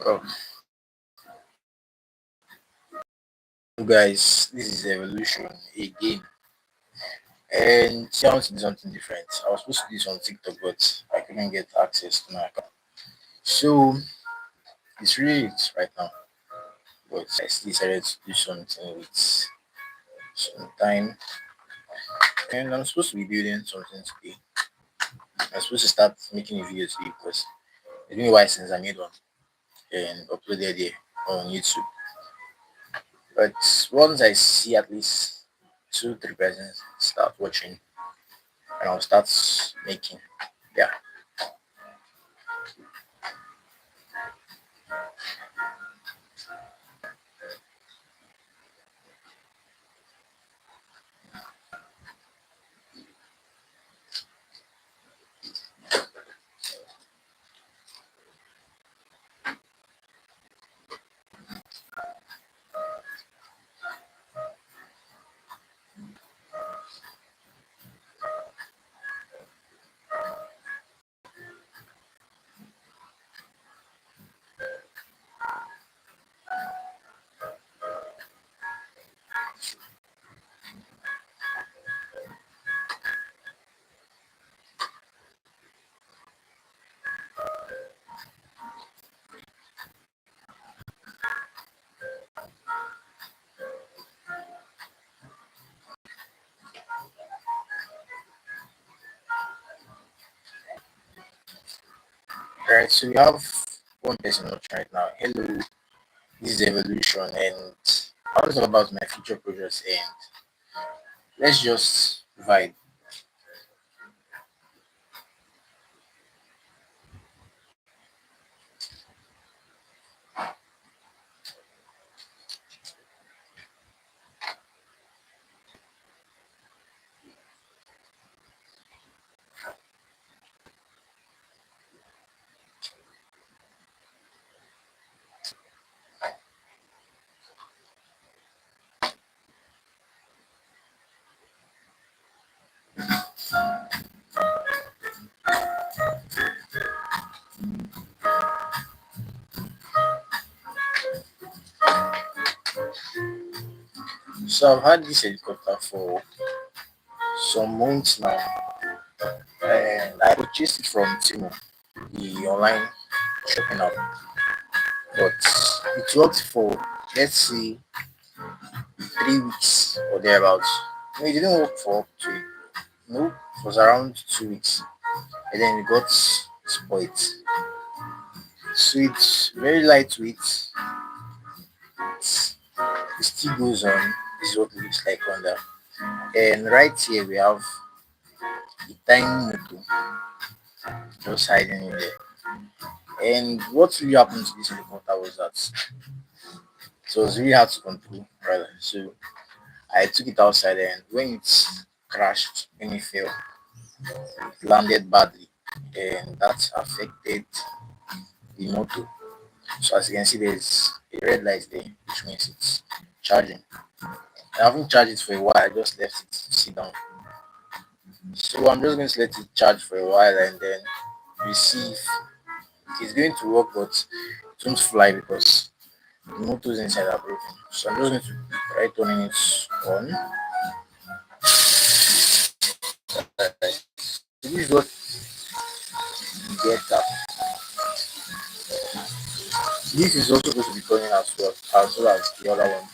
Oh, guys, this is Evolution again, and I want to do something different. I was supposed to do this on TikTok, but I couldn't get access to my account, so it's really it right now. But I still decided to do something with some time, and I'm supposed to be building something today. I'm supposed to start making a video today because it's been a while since I made one and uploaded it on YouTube. But once I see at least two, three persons start watching, and I'll start making. Yeah. Alright, so we have one person watching right now. Hello, this is Evolution, and I want to talk about my future projects, and let's just vibe. So I've had this helicopter for some months now, and I purchased it from Timo, the online shopping app. But it worked for, let's say, 3 weeks or thereabouts. No, it didn't work for up to, no, it was around 2 weeks, and then it got spoiled. So it's very lightweight. It still goes on. This is what it looks like under. And right here we have the tiny motor just hiding in there. And what really happened to this helicopter was that it was really hard to control, rather. So I took it outside, and when it crashed, when it fell, it landed badly, and that affected the motor. So as you can see, there's a red light there, which means it's charging. I haven't charged it for a while. I just left it to sit down. So I'm just going to let it charge for a while, and then we see if it's going to work, but it won't fly because the motors inside are broken. So I'm just going to try turning it on. Right. So this is what you get that. This is also supposed to be turning as well as the other one,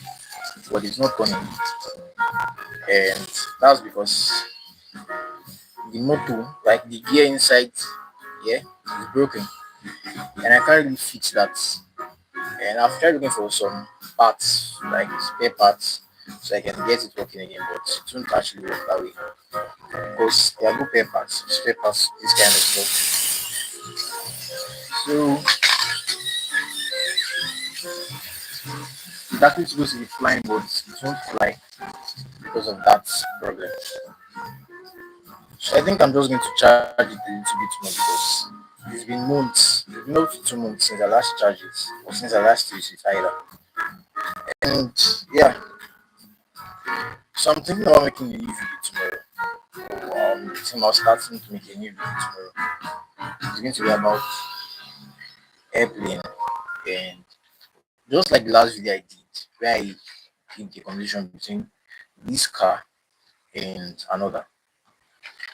but it's not turning. And that's because the motor, like the gear inside, yeah, is broken, and I can't really fix that. And I've tried looking for some parts, like spare parts, so I can get it working again, but it won't actually work that way because there are no spare parts, this kind of stuff. So it's actually supposed to be flying, but it won't fly because of that problem. So I think I'm just going to charge it a little bit more because it's been months, it's been up to 2 months since I last charged it, or since I last used it either. And yeah, so I'm thinking about making a new video tomorrow. I was starting to make a new video tomorrow. It's going to be about airplane, And just like the last video I did, where I did the conversation between this car and another,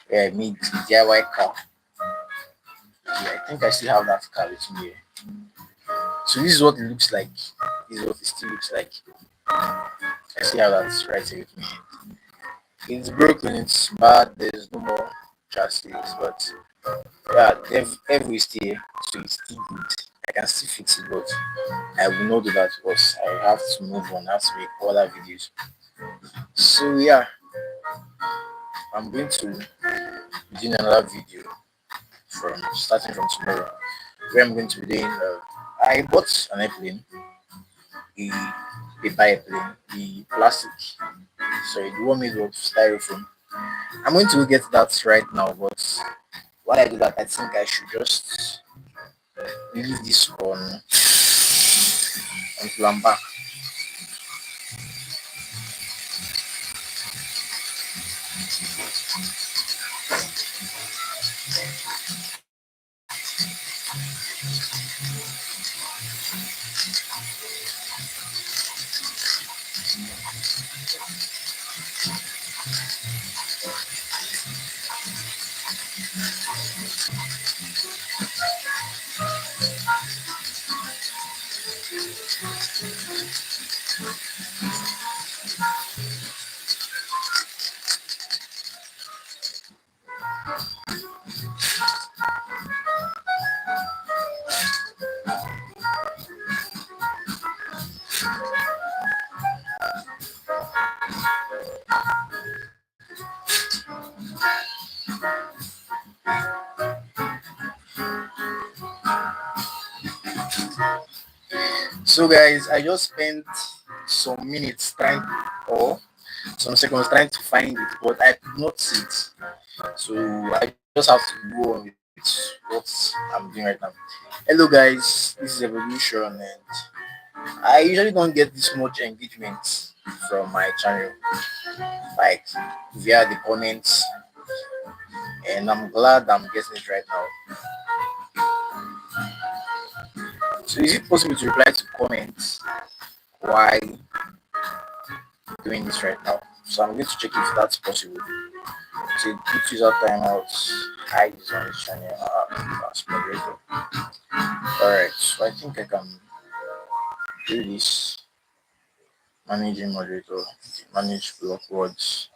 where I made the DIY car. Yeah, I think I still have that car with me here. So this is what it looks like. This is what it still looks like. I still have that right here with me. It's broken, it's bad, there's no more chassis, but yeah, every is still here, so it's still good. I can still fix it, but I will not do that because I have to move on, I have to make other videos. So yeah, I'm going to be doing another video from starting from tomorrow, where I'm going to be doing. I bought an airplane, a biplane, the plastic, sorry, the one made of styrofoam. I'm going to get that right now, but while I do that, I think I should just leave this on until I'm back. So guys, I just spent some minutes trying, or some seconds trying to find it, but I could not see it. So I just have to go on with what I'm doing right now. Hello guys, this is Evolution, and I usually don't get this much engagement from my channel, like via the comments, and I'm glad I'm getting it right now. So is it possible to reply to comments while doing this right now? So I'm going to check if that's possible. So put user timeout, hide is on this channel as moderator. Alright, so I think I can do this. Managing moderator, manage block words.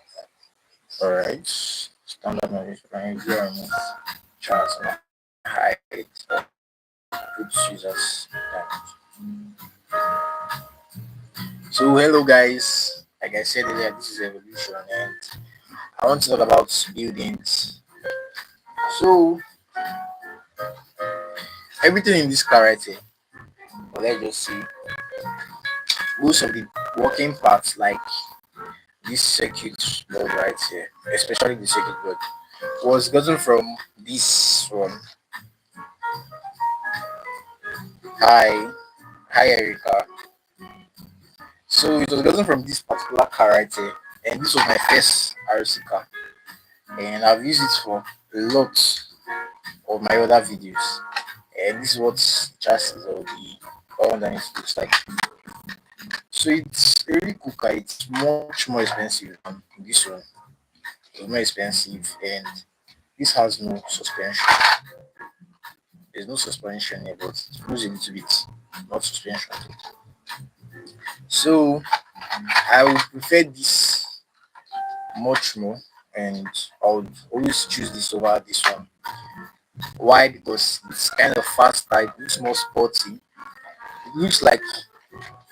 Alright, standard moderator, can you hear me? Chat, hide, put users timeout. So hello guys, like I said earlier, this is Evolution, and I want to talk about buildings. So everything in this car right here, well, let's just see, most of the working parts, like this circuit board right here, especially the circuit board, was gotten from this one. Hi, hi Erica. So it was gotten from this particular car right here, and this was my first RC car, and I've used it for a lot of my other videos. And this is what chassis of the underneath looks like. So it's a really cool car. It's much more expensive than this one. It's more expensive, and this has no suspension. There's no suspension here, but it moves a little bit, not suspension. So I would prefer this much more, and I would always choose this over this one. Why? Because it's kind of faster, it looks more sporty. It looks like,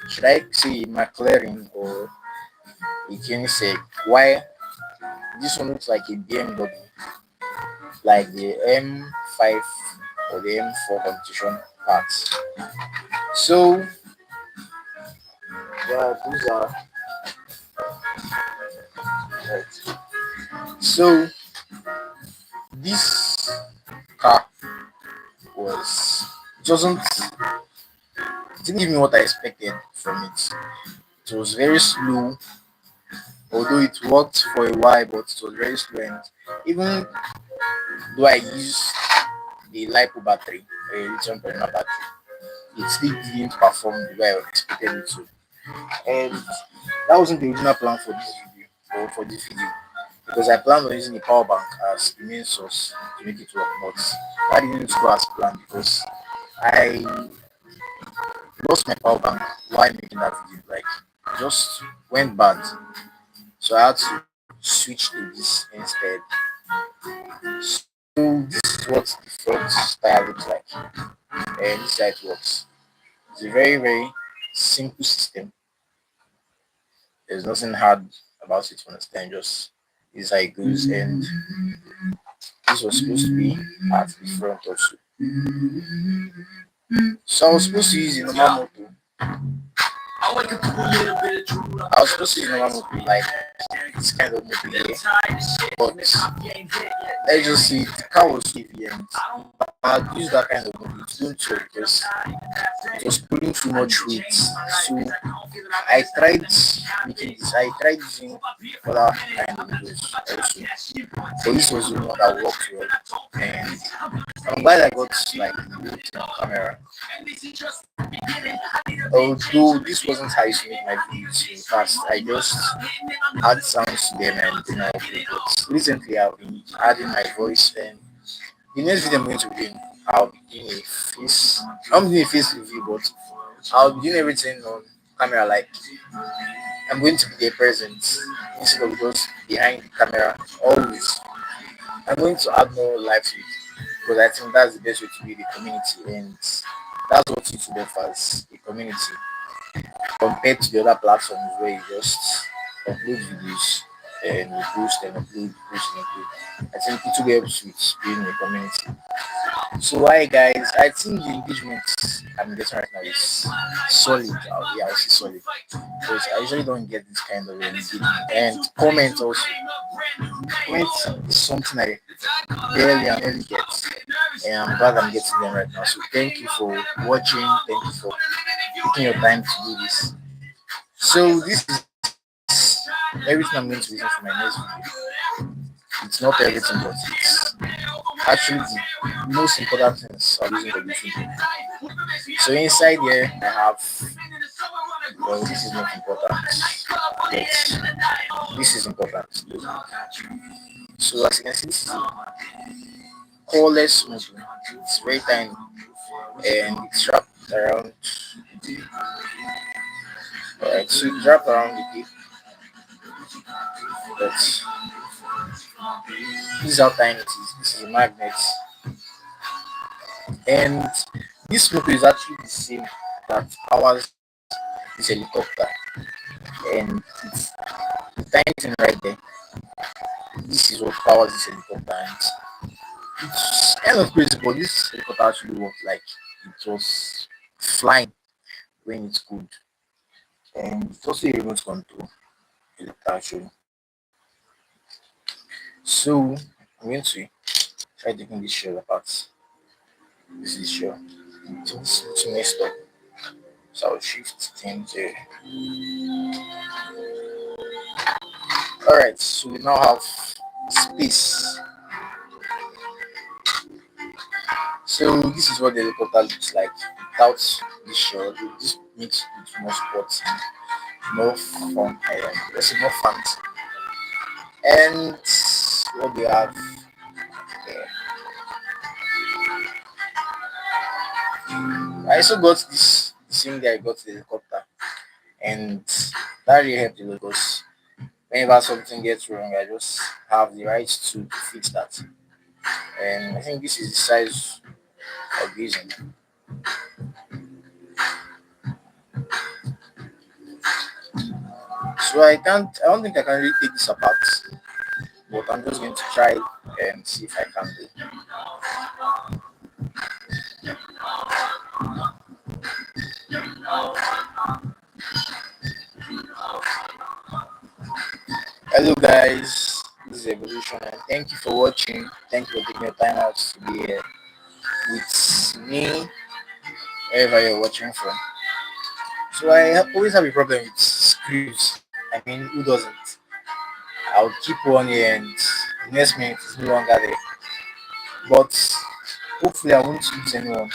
should I say McLaren or a Koenigsegg? Why this one looks like a BMW, like the M5 or the M4 competition parts. So yeah, those are right. So this car was, it wasn't, it didn't give me what I expected from it. It was very slow, although it worked for a while, but it was very slow. And even though I used the LiPo battery, a lithium polymer battery, it still didn't perform the way I expected it to. And that wasn't the original plan for this video or for this video, because I planned on using the power bank as the main source to make it work, but that didn't go as planned because I lost my power bank while making that video. Like, just went bad, so I had to switch to this instead. So this is what the front tire looks like, and this is how it works. It's a very simple system. There's nothing hard about it to understand. Just this is how it goes, and this was supposed to be at the front also. So I was supposed to use the normal motor. I was supposed to use the normal motor, like this kind of motor here, but let's just see, the car was heavy and I used that kind of motor. It didn't show because it was pulling too much weight. So I tried making this. I tried using other kind of motors also. So this was the one that worked well, and I'm glad I got like the built-in camera. Although this wasn't how I used to make my videos in the past, I just add sounds to them and then I upload. But recently I've been adding my voice, and the next video I'm going to be doing, I'll be doing a face. I'm doing a face review, but I'll be doing everything on camera. Like, I'm going to be there present instead of just behind the camera always. I'm going to add more life to it because I think that's the best way to be the community, and that's what YouTube offers, a community, compared to the other platforms where you just upload videos and you post and upload, post and upload. I think YouTube helps with being a community. So why guys, I think the engagement I'm getting right now is solid. Yeah, I'll say solid. Because I usually don't get this kind of engagement. And comment also. Comment is something I barely get. And I'm glad I'm getting them right now. So thank you for watching. Thank you for taking your time to do this. So this is everything I'm going to be using for my next video. It's not everything, but it's actually the most important things I'm using for this video. So inside here I have, well, this is not important, but this is important. So as you can see, this is a cordless motor. It's very tiny and it's wrapped around. Alright, so it's wrapped around the tape, but this is how tiny it is. This is a magnet, and this motor is actually the same that powers this helicopter, and it's the tiny thing right there. This is what powers this helicopter, and it's kind of crazy, but this helicopter actually worked like it was flying when it's good, and it's also a remote control helicopter actually. So I'm going to try taking this shell apart. This is shell. So this looks messed up. So I'll shift things there. Alright, so we now have space. So this is what the helicopter looks like without the shell. This makes it more sporty, more fun, let's say more fun. And what we have here. I also got this the same day I got the helicopter, and that really helped a lot because whenever something gets wrong, I just have the right to fix that. And I think this is the size of this one. So I don't think I can really take this apart, but I'm just going to try and see if I can do. Hello guys, this is Evolution, and thank you for watching. Thank you for taking your time out to be here with me wherever you're watching from. So always have a problem with screws. I mean, who doesn't? I'll keep one here and the next minute it's no longer there. But hopefully I won't lose anyone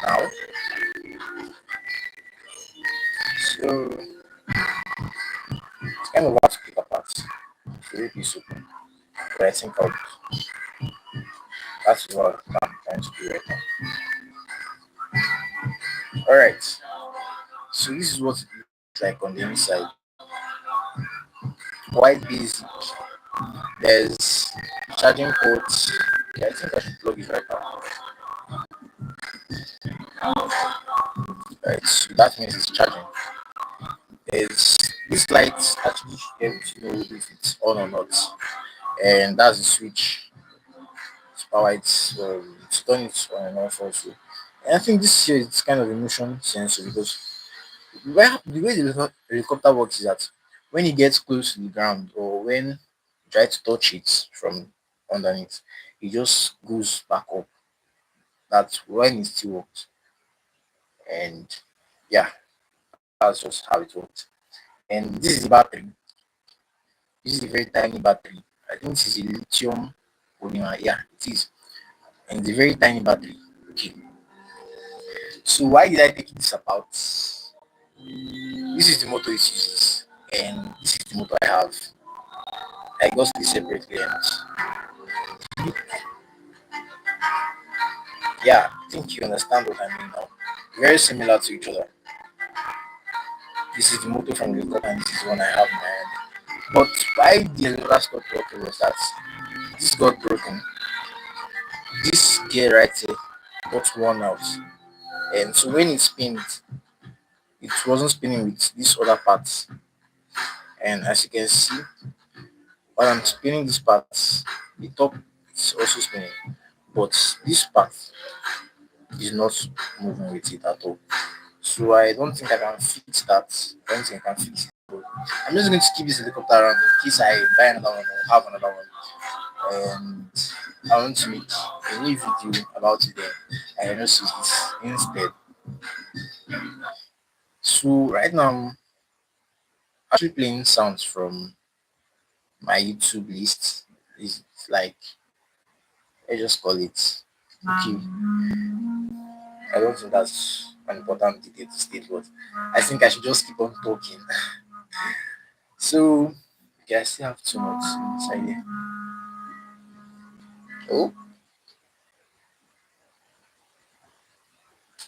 now. So it's kind of hard to pick apart the way piece open. But I think that's what I'm trying to do right now. Alright. So this is what it looks like on the inside. Quite basic. There's charging ports. Okay, I think I should plug it right now. Right, so that means it's charging. Is this light actually helps you know if it's on or not, and that's the switch to power it. To turn it on and off also. And I think this here is kind of a motion sensor because the way the helicopter works is that when it gets close to the ground or when you try to touch it from underneath, it just goes back up. That's when it still works. And yeah, that's just how it works. And this is the battery. This is a very tiny battery. I think this is a lithium polymer. Yeah, it is. And it's a very tiny battery. Okay. So why did I take this apart? This is the motor it uses. And this is the motor I have. I got this separately and yeah, I think you understand what I mean now. Very similar to each other. This is the motor from the car and this is one I have in my hand. But why the other stopped working was that this got broken. This gear right here got worn out. And so when it spinned, it wasn't spinning with these other parts. And as you can see, while I'm spinning these parts, the top is also spinning. But this part is not moving with it at all. So I don't think I can fix that. I don't think I can fix it. I'm just going to keep this helicopter around in case I buy another one or have another one. And I want to make a new video about it then. I just use this instead. So right now I'm actually playing sounds from my YouTube list. It's like I just call it okay. I don't think that's an important detail to state, but I think I should just keep on talking. So okay, I still have too much inside here. Oh,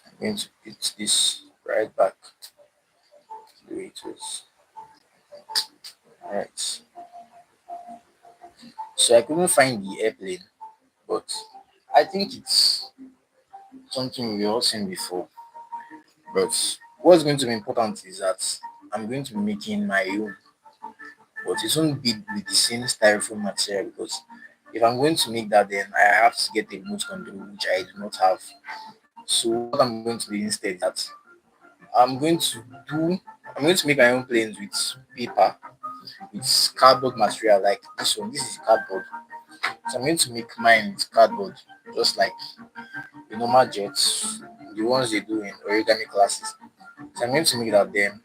I'm going to put this right back the way it was. Alright. So I couldn't find the airplane, but I think it's something we all seen before. But what's going to be important is that I'm going to be making my own, but it won't be with the same styrofoam material because if I'm going to make that, then I have to get a remote control, which I do not have. So what I'm going to do instead is that I'm going to do I'm going to make my own planes with paper, with cardboard material like this one. This is cardboard. So I'm going to make mine with cardboard, just like the normal jets, the ones they do in origami classes. So I'm going to make that then.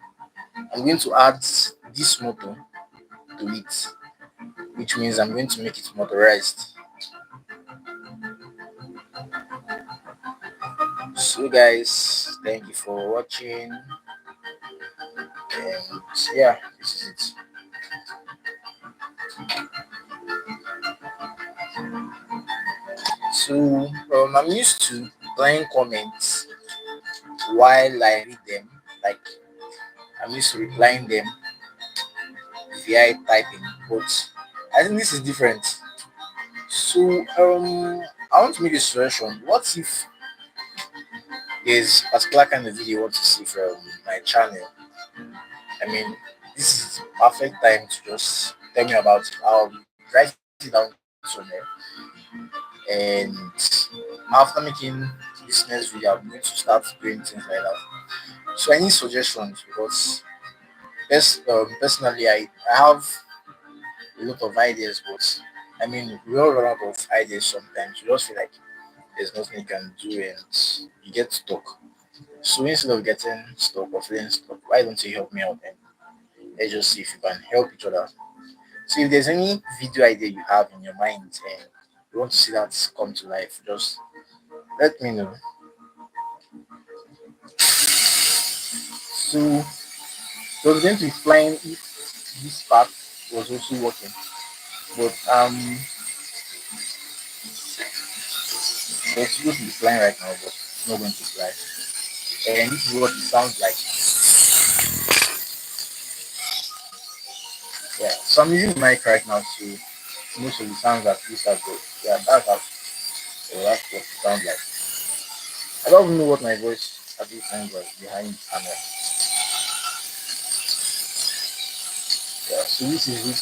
I'm going to add this motor to it, which means I'm going to make it motorized. So guys, thank you for watching and yeah, this is it. So I'm used to replying comments while I read them. Like I'm used to replying them via typing, but I think this is different. So I want to make a suggestion. What if there's a particular kind of video you want to see from my channel? I mean, this is perfect time to just tell me about it. I'll write it down somewhere. And after making this next video, I'm going to start doing things like that. So I need suggestions because personally, I have a lot of ideas, but I mean, we all run out of ideas sometimes. You just feel like there's nothing you can do and you get stuck. So instead of getting stuck or feeling stuck, why don't you help me out and let's just see if you can help each other. So if there's any video idea you have in your mind and you want to see that come to life, just let me know. So It was going to be flying if this part was also working. But it's supposed to be flying right now, but it's not going to fly. And this is what it sounds like. Yeah. So I'm using the mic right now to most of the sounds at least are good. Yeah, that's what it sounds like. I don't even know what my voice at this time was behind the camera. Yeah, so this is it.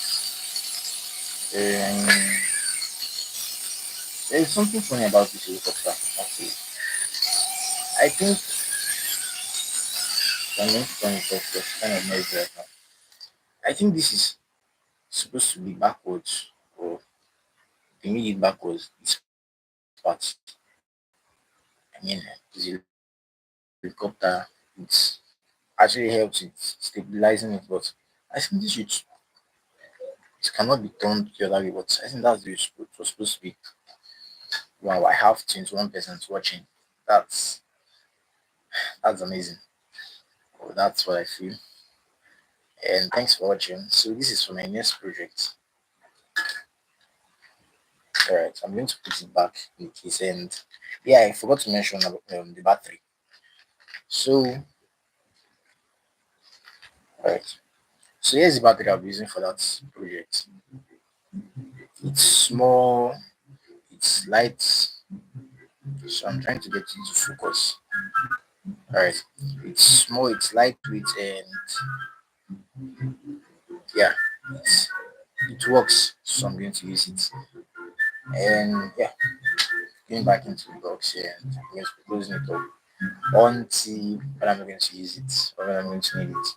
There's something funny about this helicopter, actually. I think I'm going to turn it off because it's kind of noisy right now. I think this is supposed to be backwards, or they made it backwards, this part. I mean, this helicopter, it's actually helps with stabilizing it, but I think it cannot be turned the other way, but I think that's the way it was supposed to be. Wow, I have 21 persons watching. That's that's amazing. Oh, that's what I feel. And thanks for watching. So this is for my next project. Alright, I'm going to put it back in case. And yeah, I forgot to mention about the battery. So alright, so here's the battery I'll be using for that project. It's small, it's light, so I'm trying to get it to focus. Alright, it's small, it's lightweight, and yeah, it's, it works. So I'm going to use it. And yeah, going back into the box here, and I'm going to be closing it up until when I'm going to use it or when I'm going to need it.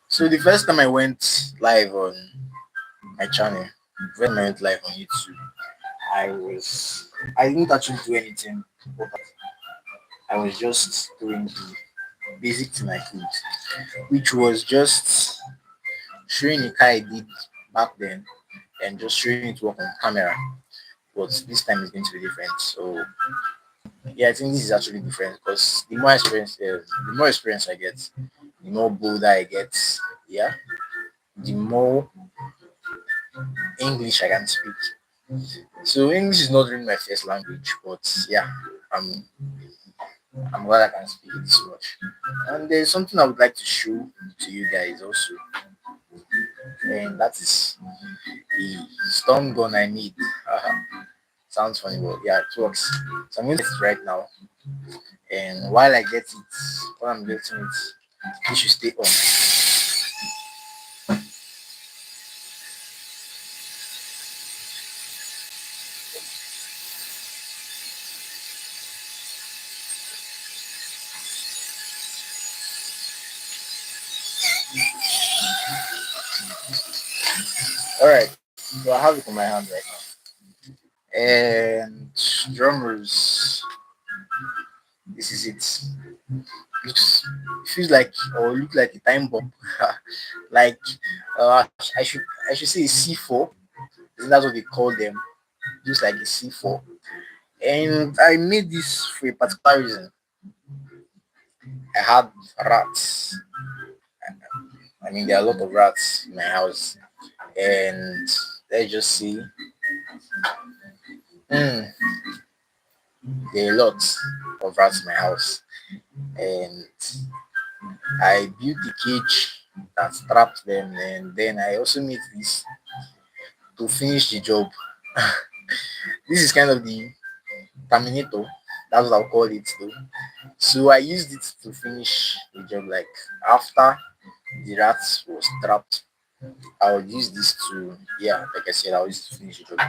So the first time I went live on my channel, when I went live on YouTube, I didn't actually do anything. I was just doing the basic thing I could, which was just showing the car I did back then and just showing it work on camera. But this time is going to be different. So yeah, I think this is actually different because the more experience I get, the more bolder I get. Yeah, the more English I can speak. So English is not really my first language, but yeah, I'm I'm glad I can speak it this much. And there's something I would like to show to you guys also, and that is the storm gun I made. Sounds funny, but yeah, it works. So I'm going to get it right now, and while I'm getting it, it should stay on. All right, so I have it in my hand right now, and drummers. This is it. Looks it feels like or look like a time bomb. Like I should say a C4. Isn't that what they call them? Looks like a C4. And I made this for a particular reason. I had rats. I mean, there are a lot of rats in my house, and let's just see. Mm, there are a lot of rats in my house, and I built the cage that trapped them, and then I also made this to finish the job. This is kind of the terminator. That's what I'll call it though. So I used it to finish the job. Like after the rats was trapped, I would use this to like I said, I'll use it to finish the job.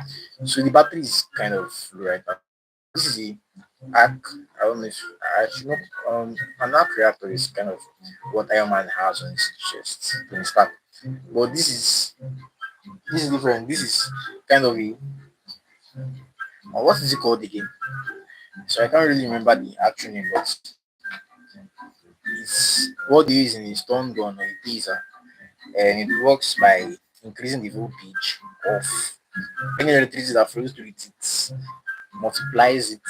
So the battery is kind of low right now. This is a arc. I don't know if I should not an arc reactor is kind of what Iron Man has on his chest to start. But this is different. This is kind of a what is it called again? So I can't really remember the actual name, but it's what they use in a stun gun or a taser, and it works by increasing the voltage of any electricity that flows through it. It multiplies it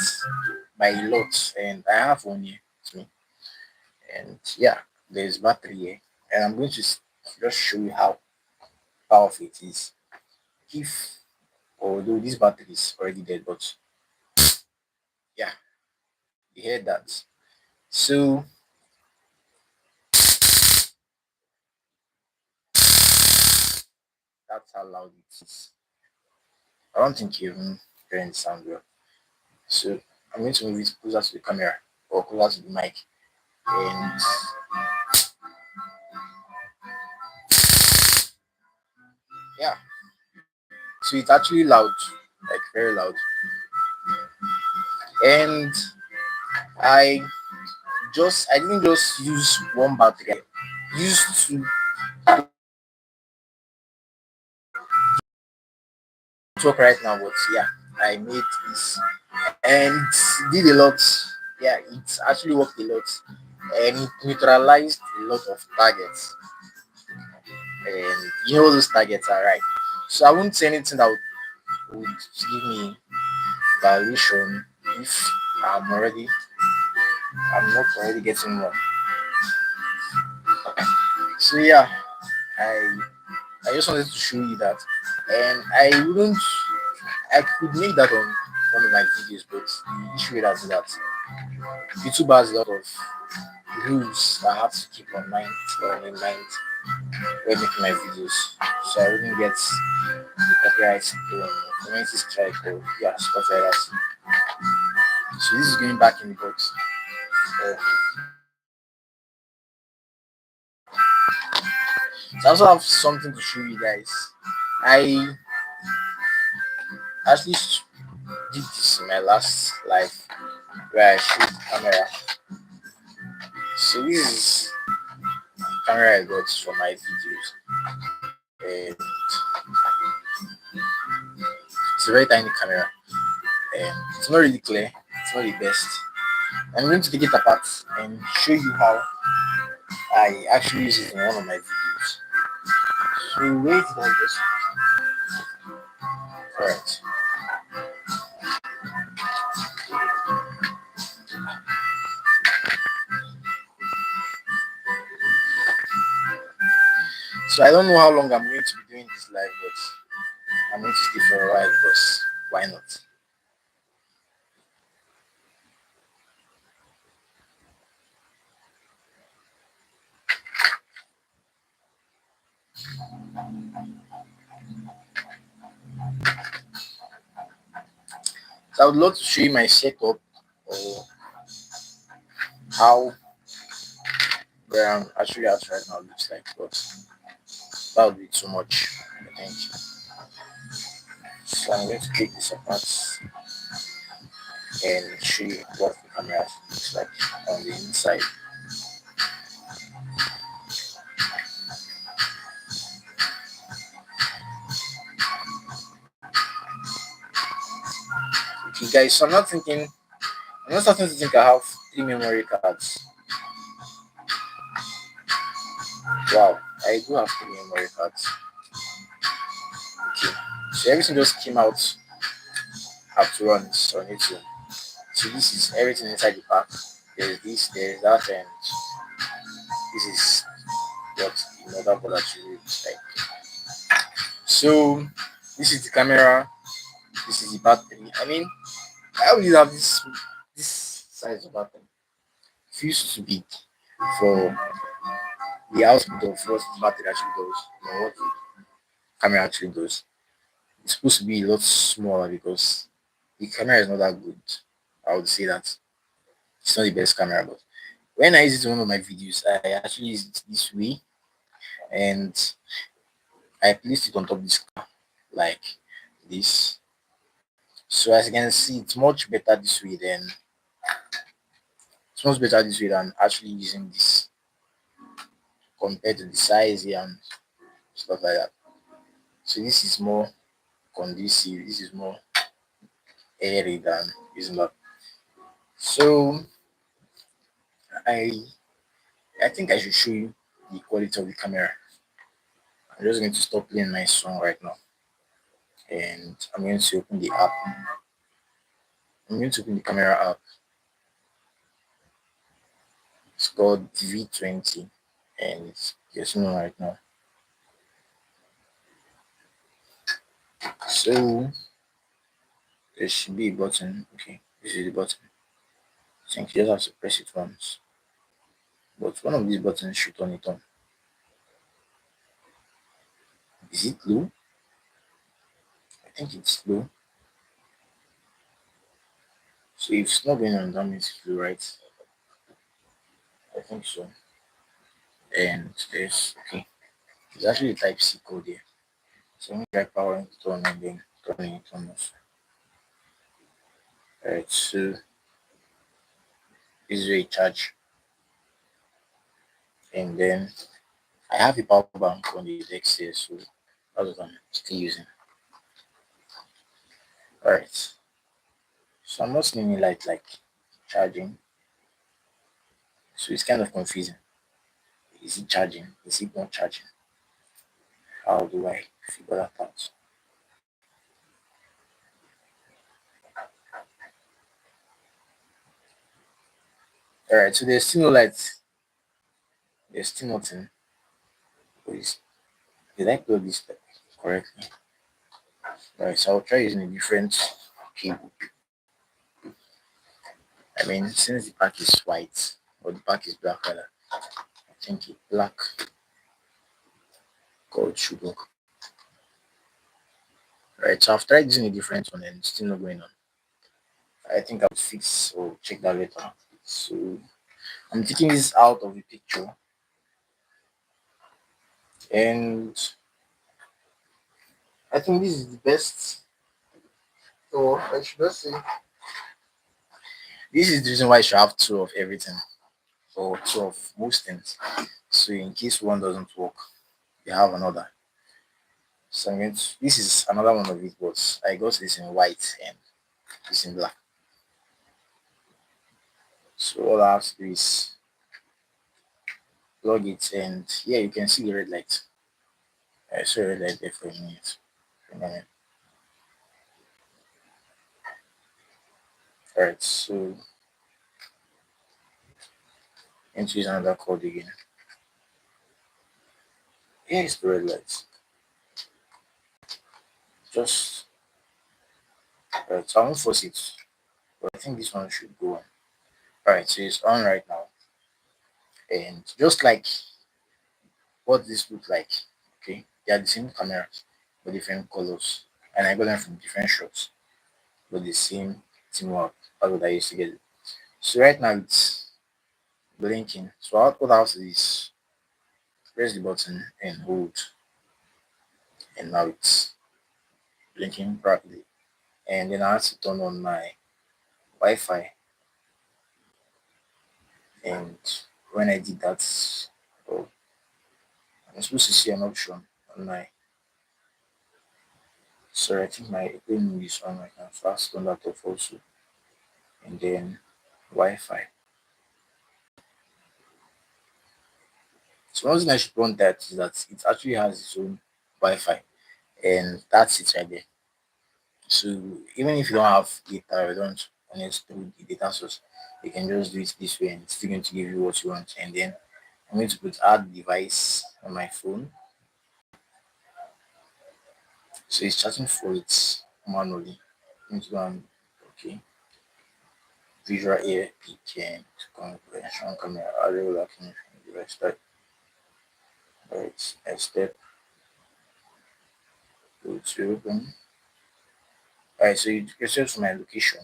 by a lot. And I have one here with me. And yeah, there's battery here. And I'm going to just show you how powerful it is. If although this battery is already dead, but yeah, you heard that. So that's how loud it is. I don't think you even hearing the sound well. So I'm going to move it closer to the camera or closer to the mic. And yeah, so it's actually loud, like very loud. And I I didn't just use one battery. I used two to work right now, but yeah, I made this and did a lot. Yeah, it actually worked a lot and it neutralized a lot of targets. And you know what those targets are, right? So I wouldn't say anything that would give me violation if I'm not already getting one. So yeah, I I just wanted to show you that, and I could make that on one of my videos, but the issue with that is that YouTube has a lot of rules that I have to keep on mind or in mind when making my videos, so I wouldn't get the copyright community strike or yeah stuff like that. So this is going back in the box. Uh, so I also have something to show you guys. I actually did this in my last live where I shoot camera. So this is camera I got for my videos, and it's a very tiny camera, and it's not really clear. It's not the best. I'm going to take it apart and show you how I actually use it in one of my videos. So wait, I just alright. So I don't know how long I'm going to be doing this live, but I'm going to stay for a while because why not? So I would love to show you my setup or how where I'm actually at right now looks like, but that would be too much, I think. So I'm going to take this apart and show you what the camera looks like on the inside. Okay, guys, so I'm not starting to think I have three memory cards. Wow, I do have three memory cards. Okay, so everything just came out at once on its own. So this is everything inside the pack. There's this, there's that, and this is what the mother board actually looks like. So this is the camera, this is the battery. I mean, I always have this size of battery. It feels too big for the output of what the battery actually does, what the camera actually does. It's supposed to be a lot smaller because the camera is not that good. I would say that it's not the best camera, but when I use it in one of my videos, I actually use it this way and I placed it on top of this car like this. So as you can see, it's much better this way than actually using this compared to the size here and stuff like that. So this is more conducive, this is more airy than using that. So I I think I should show you the quality of the camera I'm just going to stop playing my song right now, and I'm going to open the app. I'm going to open the camera app. It's called V20, and it's just no right now. So there should be a button. Okay, this is the button. I think you just have to press it once. But one of these buttons should turn it on. Is it low? I think it's low. So if it's not going on, that means it's low, right? I think so. And there's okay. It's actually a type C code here. So let me try powering it on and then turning it on also. Alright, so this is a charge. And then I have a power bank on the desk here, so that's what I'm still using. Alright. So I'm not seeing any light like charging. So it's kind of confusing. Is it charging? Is it not charging? How do I figure that out? Alright, so there's still no light. There's still nothing. Please. Did I plug this correctly? Alright, so I'll try using a different cable. I mean, since the pack is white, or the pack is black color, I think a black cord should work. Right, so I've tried using a different one and it's still not going on. I think I'll fix or check that later. So I'm taking this out of the picture, and I think this is the best. Or I should not say this is the reason why I should have two of everything or two of most things. So in case one doesn't work, you have another. So this is another one of it, but I got this in white and this in black. So all I have to do is plug it, and yeah, you can see the red light. I saw red light there for a minute. For a minute. Alright, so into use another code again. Here is the red light. Just right, so I won't force it, but I think this one should go on. Alright, so it's on right now. And just like what this look like, okay, they are the same cameras but different colors. And I got them from different shops, but the same teamwork. That's what I used to get. So right now it's blinking. So what I have to do is press the button and hold, and now it's blinking properly. And then I have to turn on my Wi-Fi, and when I did that, oh, I'm supposed to see an option on my. Sorry, I think my plane is on right now. So I have to turn that off also, and then Wi-Fi. So one thing I should point out is that it actually has its own Wi-Fi, and that's it right there. So even if you don't have data, you don't connect to the data source, you can just do it this way, and it's still going to give you what you want. And then I'm going to put add device on my phone. So it's charging for it manually. I'm going to go and okay. Visual ear peak comprehension camera, audio locking device type. Right, next step. Go to open. Alright, so you research for my location.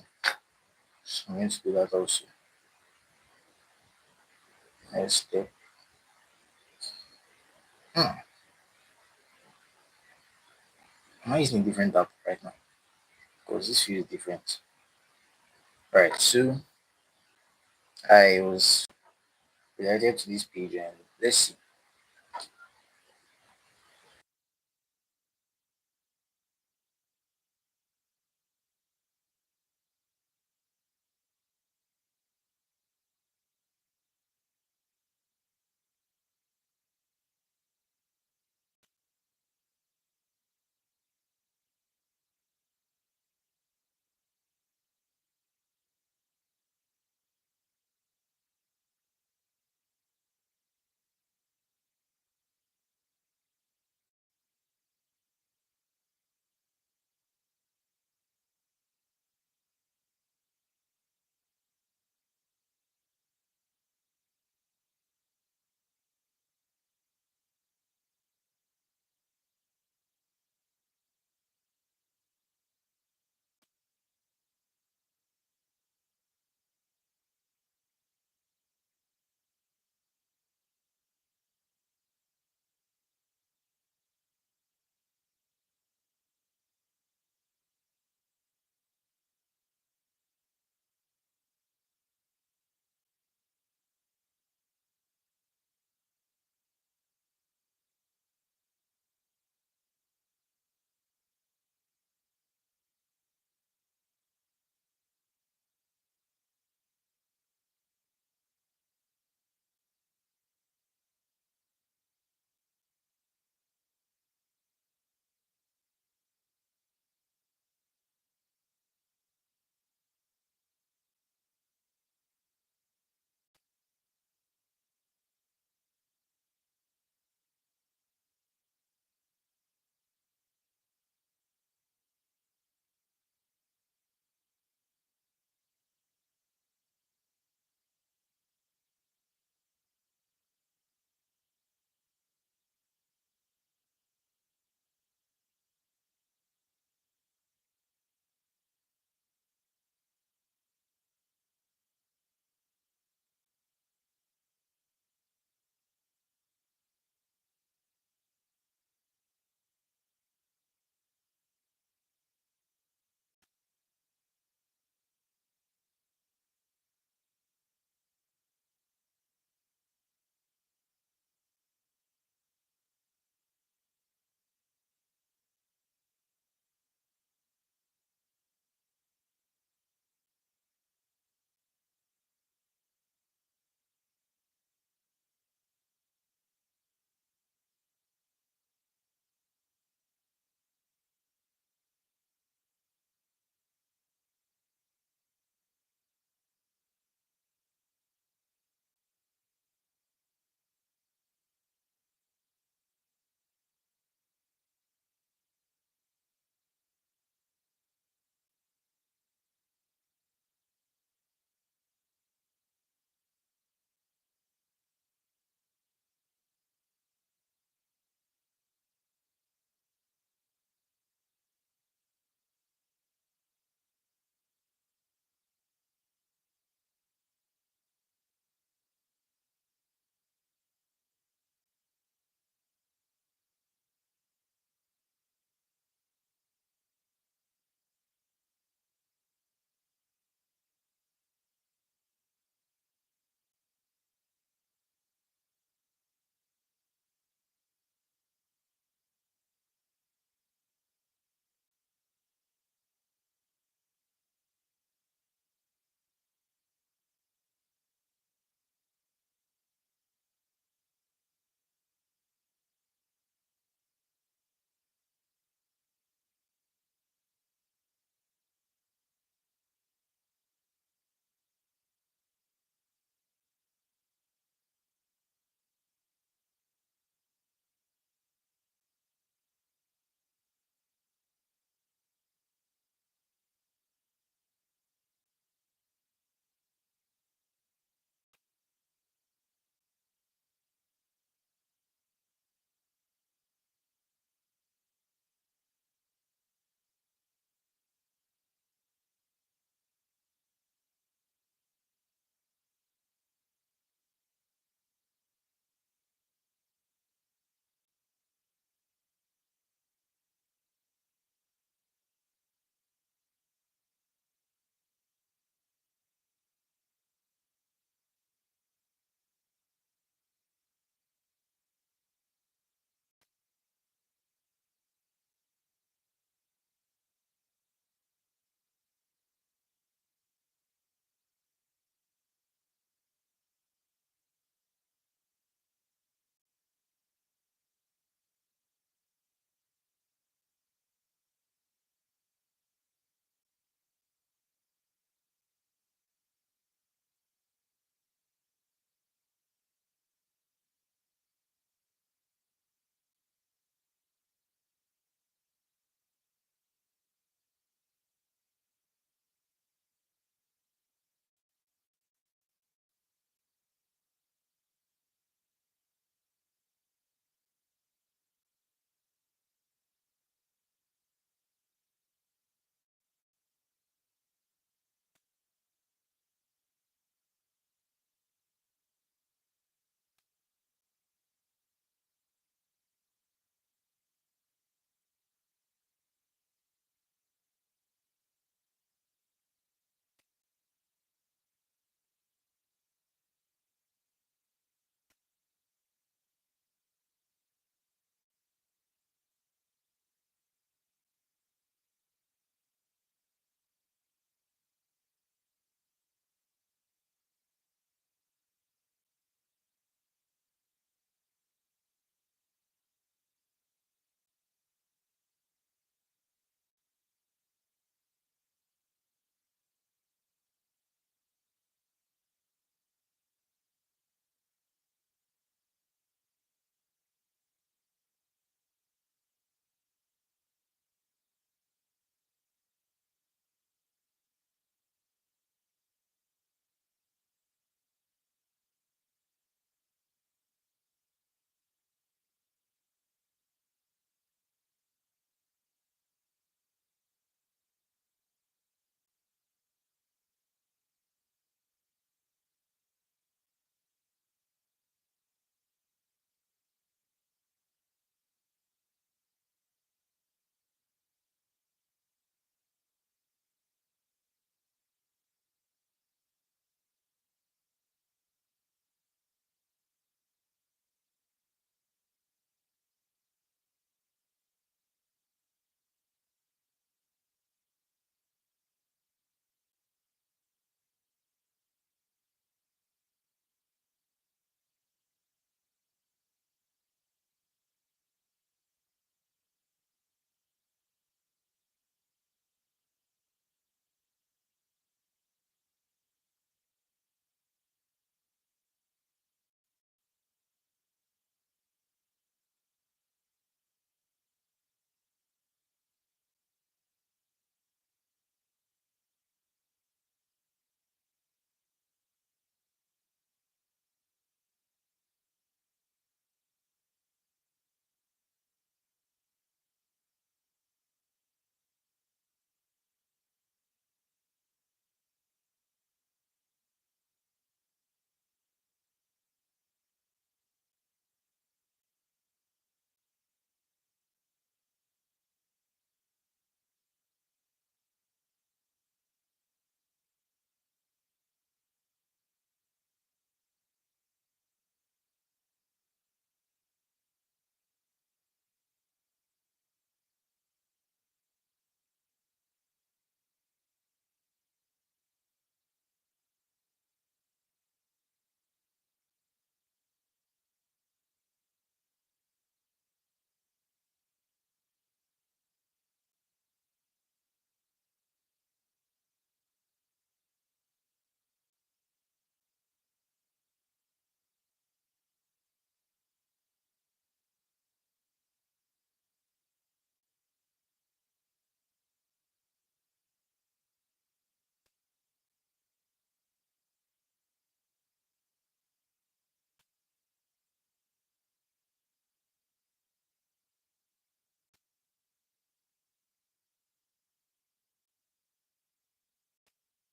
So I'm going to do that also. Next step. Hmm. Am I using a different app right now? Because this feels different. Alright, so I was related to this page, and let's see.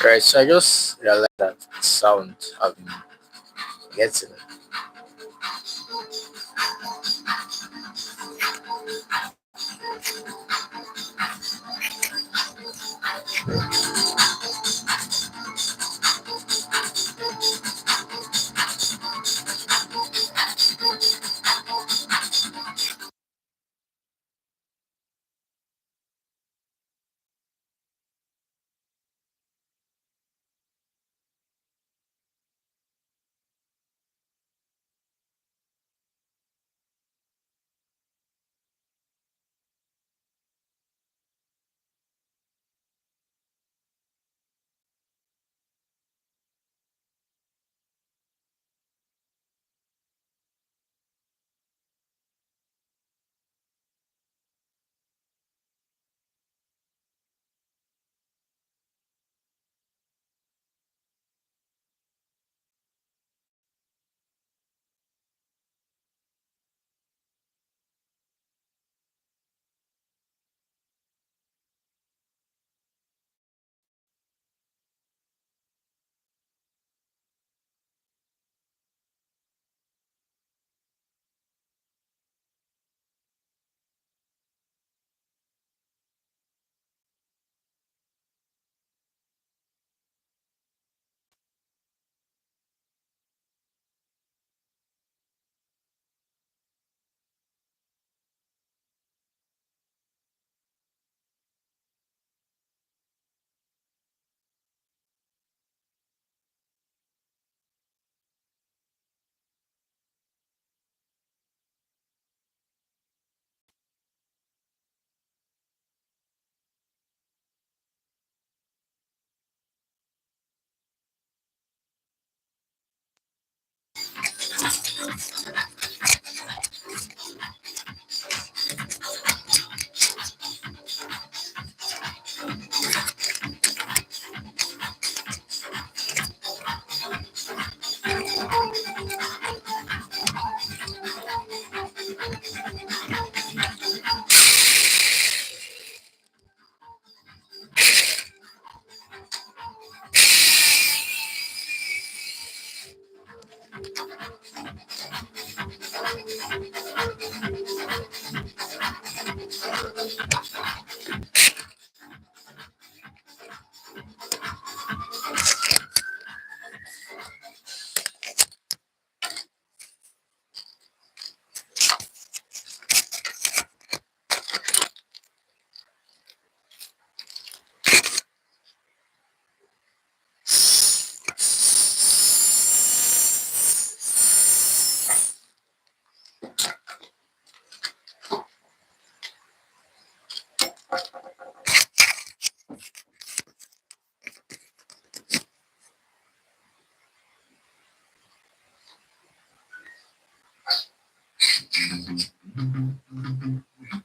Right, so I just realized that sound I've been getting.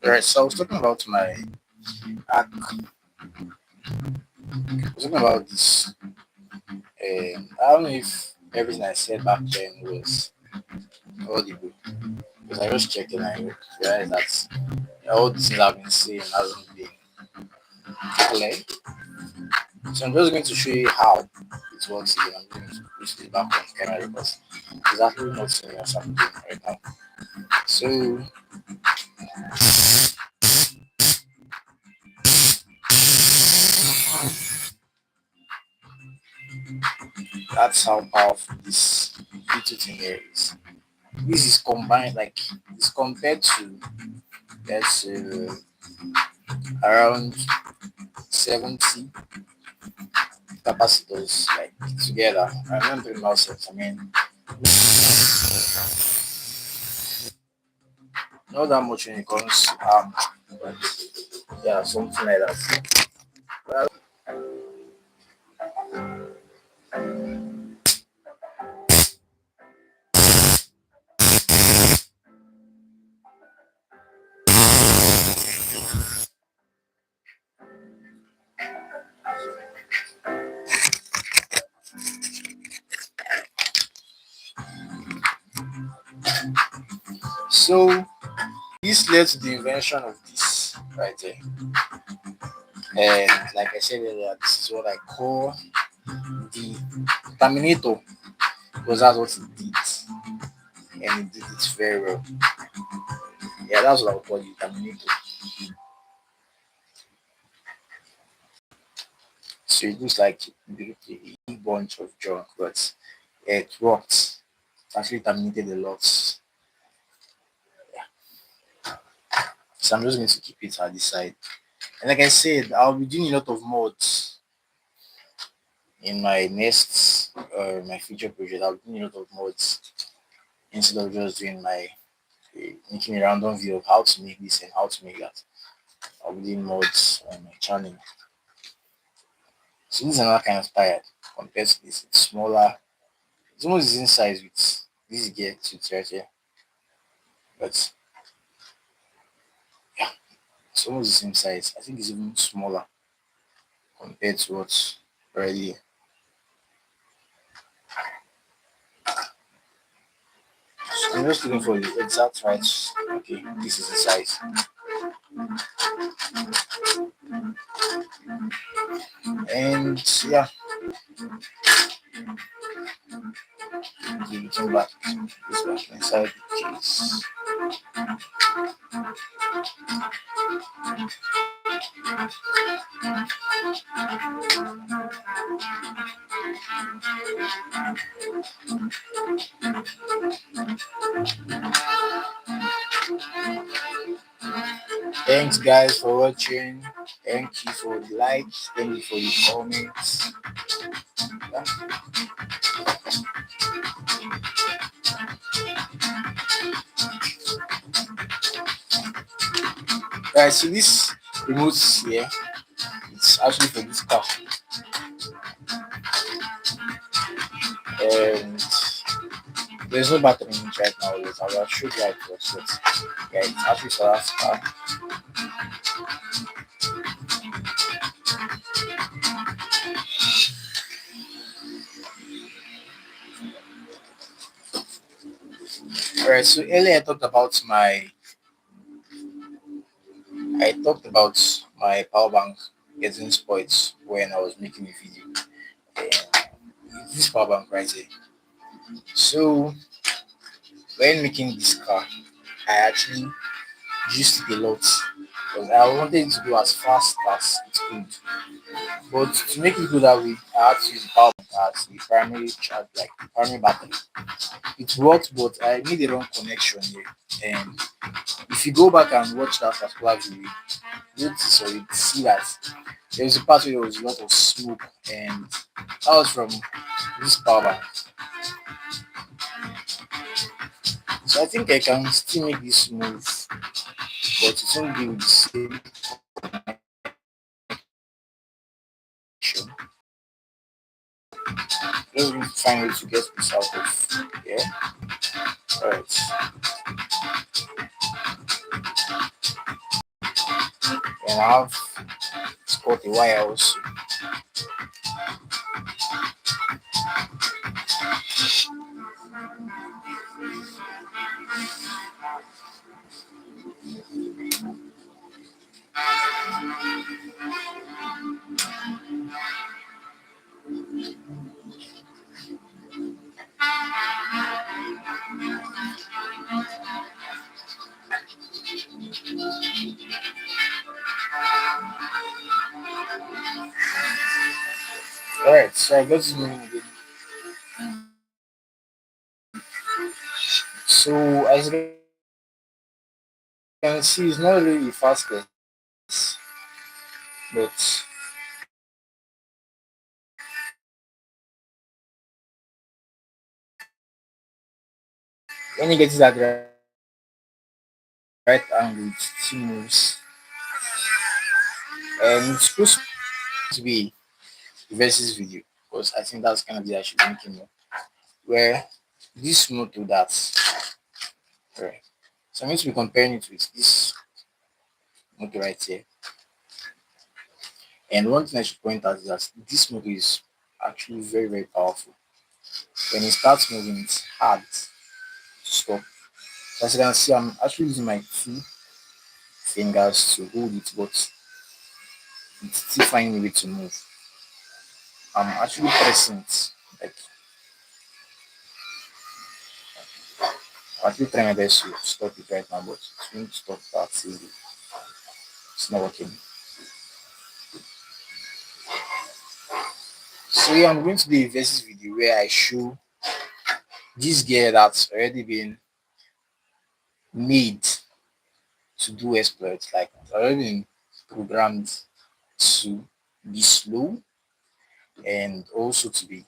Right, so I was talking about my arc. I was talking about this. I don't know if everything I said back then was audible because I just checked and I realized that all the things I've been saying hasn't been clear. So I'm just going to show you how it works again. I'm going to put it back on camera because it's actually not seeing what I'm doing right now. So that's how powerful this little thing here is. This is combined, like it's compared to let's around 70 capacitors like together. I remember myself. I mean, not that much when it comes but yeah, something like that. Well, so this led to the invention of this. right there. And like I said earlier, this is what I call the terminator because that's what it did, and it did it very well. Yeah, that's what I would call the terminator. So it looks like a big bunch of junk, but it worked. It actually terminated a lot. So I'm just going to keep it at the side. And like I said, I'll be doing a lot of mods in my next my future project. I'll be doing a lot of mods instead of just doing my making a random view of how to make this and how to make that. I'll be doing mods on my channel. So this is another kind of tire compared to this. It's smaller. It's almost the same size with this gear to right here. But yeah, it's almost the same size. I think it's even smaller compared to what's already here. So I'm just looking for the exact right. Okay, this is the size. And yeah, looking back, this back inside the case. Thanks guys for watching. Thank you for the likes. Thank you for the comments. Right, so this remote here, it's actually for this car. And there's no battery in it right now, but I will show you how it works. But yeah, it's actually for that car. Alright, so earlier I talked about my power bank getting spoiled when I was making a video. And this power bank right here. So when making this car, I actually used it a lot because I wanted it to go as fast as it could. But to make it go that way, I had to use the power bank as the primary charge, like the primary battery. It worked, but I made the wrong connection here. And if you go back and watch that particular video, you notice or you see that there was a part where there was a lot of smoke, and that was from this power bank. So I think I can still make this move, but it won't be with the same connection. Let's find a way to get this out of here. Alright. And I have got a wire also. Alright, so I got this moving again. So as you can see, it's not really fast pace, but when you get to that right angle, it still moves. And it's supposed to be versus video because I think that's kind of the I should be making more. Where this mode to that. Right. So I'm going to be comparing it with this motor right here. And one thing I should point out is that this motor is actually very, very powerful. When it starts moving, it's hard to stop. So as you can see, I'm actually using my fingers to hold it, but it's still finding a way to move. I'm actually pressing it. Like I'm actually trying my best to stop it right now, but it won't stop that easily. It's not working. So yeah, I'm going to do a versus video where I show this gear that's already been made to do exploits. Like it's already been programmed to be slow and also to be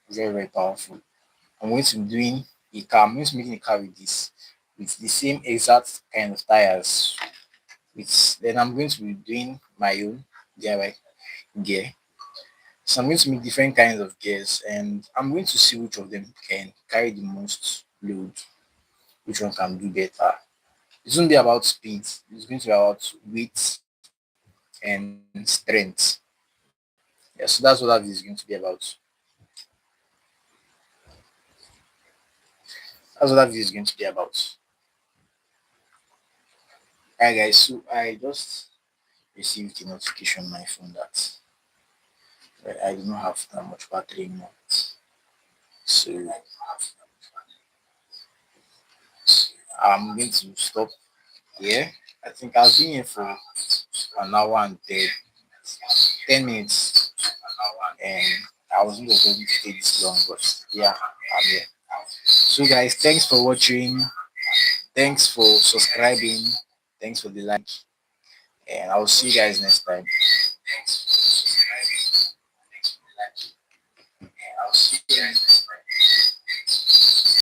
very, very powerful. I'm going to be doing a car. I'm going to be making a car with the same exact kind of tires. Then I'm going to be doing my own DIY gear. So I'm going to make different kinds of gears and I'm going to see which of them can carry the most load, which one can do better. It's going to be about speed, it's going to be about weight and strength. Yeah, so that's what that video is going to be about. That's what that video is going to be about. Alright guys, so I just received a notification on my phone that I do not have that much battery anymore. So I'm going to stop here. I think I've been here for an hour and 10 minutes and I wasn't going to take this long, but yeah, I'm here. So guys, thanks for watching. Thanks for subscribing. Thanks for the like. And I'll see you guys next time.